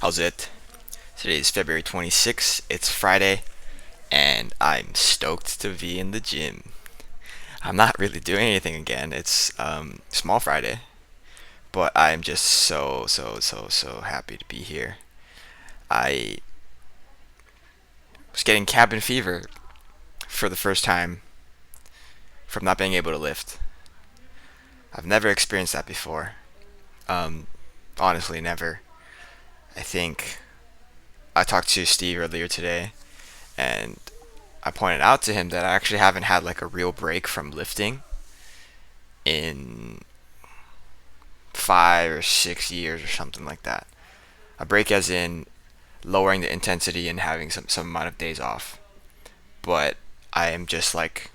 How's it? Today is February 26th. It's Friday, and I'm stoked to be in the gym. I'm not really doing anything again. It's Small Friday, but I'm just so happy to be here. I was getting cabin fever for the first time from not being able to lift. I've never experienced that before. Um, Honestly, never. I think I talked to Steve earlier today, and I pointed out to him that I actually haven't had like a real break from lifting in 5 or 6 years or something like that. A break as in lowering the intensity and having some amount of days off. But I am just like,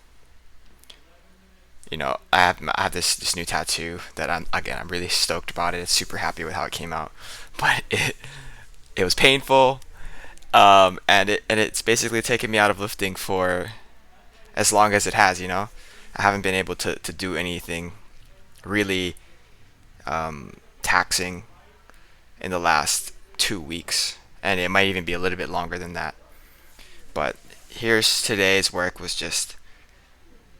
I have this new tattoo that I'm really stoked about it. Super happy with how it came out, but it was painful. And it's basically taken me out of lifting for as long as it has. I haven't been able to do anything really taxing in the last 2 weeks, and it might even be a little bit longer than that. But here's today's work was just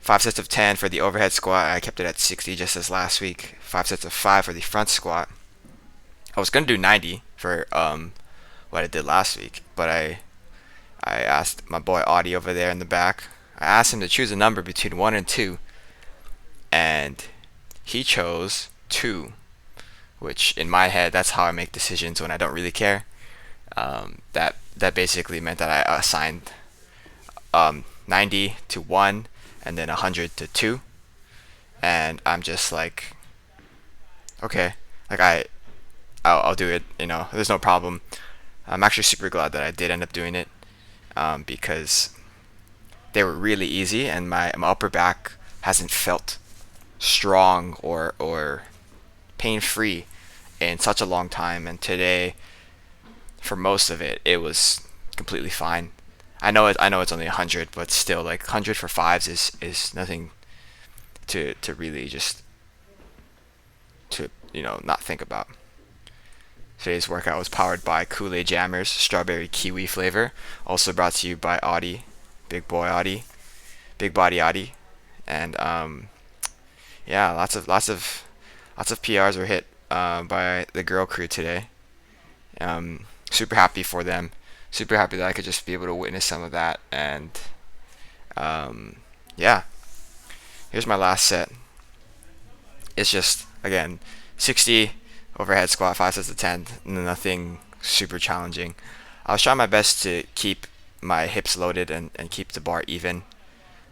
5 sets of 10 for the overhead squat. I kept it at 60 just as last week. 5 sets of 5 for the front squat. I was gonna do 90 for what I did last week, but I asked my boy Audie over there in the back. I asked him to choose a number between 1 and 2, and he chose 2, which in my head that's how I make decisions when I don't really care. That basically meant that I assigned 90 to 1 and then 100 to 2, and I'm just like, okay, like I'll do it. There's no problem. I'm actually super glad that I did end up doing it, because they were really easy, and my upper back hasn't felt strong or pain free in such a long time. And today, for most of it, it was completely fine. I know it's only 100, but still, like 100 for fives is nothing to really just to not think about. Today's workout was powered by Kool-Aid Jammers strawberry kiwi flavor. Also brought to you by Audie, big boy Audie, big body Audie, and yeah, lots of PRs were hit by the girl crew today. Super happy for them. Super happy that I could just be able to witness some of that. And yeah, here's my last set. It's just again 60 overhead squat, 5 sets of 10. Nothing super challenging. I was trying my best to keep my hips loaded and keep the bar even,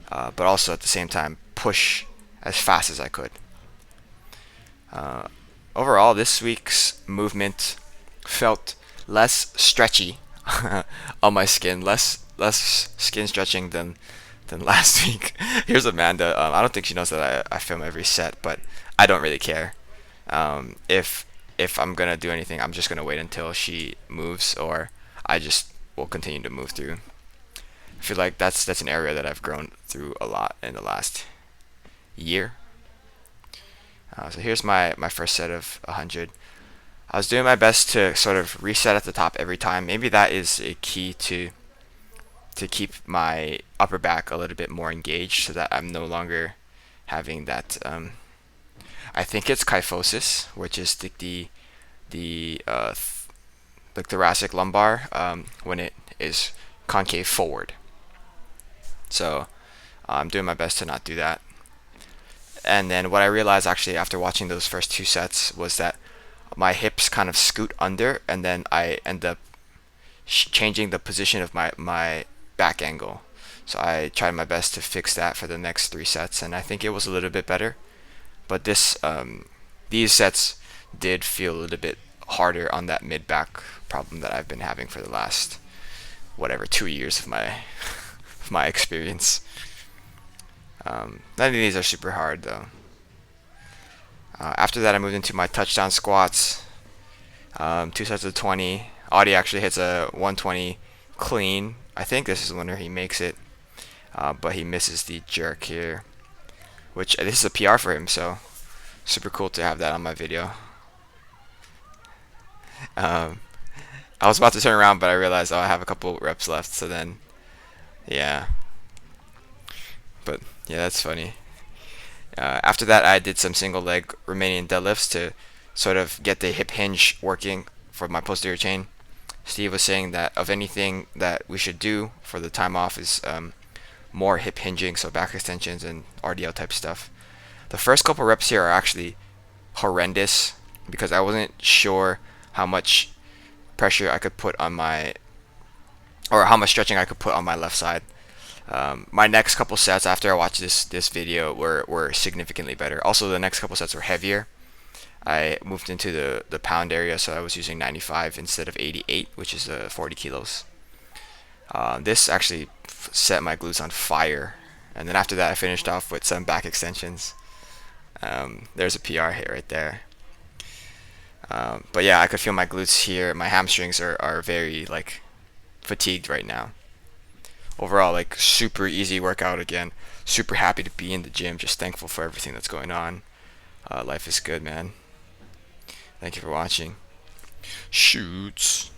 but also at the same time push as fast as I could. Uh, Overall, this week's movement felt less stretchy on my skin, less skin stretching than last week. Here's Amanda. I don't think she knows that I film every set, but I don't really care. If I'm gonna do anything, I'm just gonna wait until she moves, or I just will continue to move through. I feel like that's an area that I've grown through a lot in the last year. So here's my first set of 100. I was doing my best to sort of reset at the top every time. Maybe that is a key to keep my upper back a little bit more engaged, so that I'm no longer having that. I think it's kyphosis, which is the thoracic lumbar, when it is concave forward. So I'm doing my best to not do that. And then what I realized actually after watching those first 2 sets was that my hips kind of scoot under, and then I end up changing the position of my back angle. So I tried my best to fix that for the next 3 sets, and I think it was a little bit better. But these sets did feel a little bit harder on that mid back problem that I've been having for the last whatever 2 years of my experience. None of these are super hard though. After that, I moved into my touchdown squats. 2 sets of 20. Audie actually hits a 120 clean. I think this is the one where he makes it, but he misses the jerk here, which this is a PR for him, so super cool to have that on my video. Um, I was about to turn around, but I realized, oh, I have a couple reps left. So then, yeah. But yeah, that's funny. After that, I did some single leg Romanian deadlifts to sort of get the hip hinge working for my posterior chain. Steve was saying that of anything that we should do for the time off is more hip hinging, so back extensions and RDL type stuff. The first couple reps here are actually horrendous because I wasn't sure how much pressure I could put on my, or how much stretching I could put on my left side. My next couple sets after I watched this video were significantly better. Also, the next couple sets were heavier. I moved into the pound area, so I was using 95 instead of 88, which is 40 kilos. This actually set my glutes on fire. And then after that, I finished off with some back extensions. There's a PR hit right there. But yeah, I could feel my glutes here. My hamstrings are very like fatigued right now. Overall, like super easy workout again. Super happy to be in the gym. Just thankful for everything that's going on. Life is good, man. Thank you for watching. Shoots.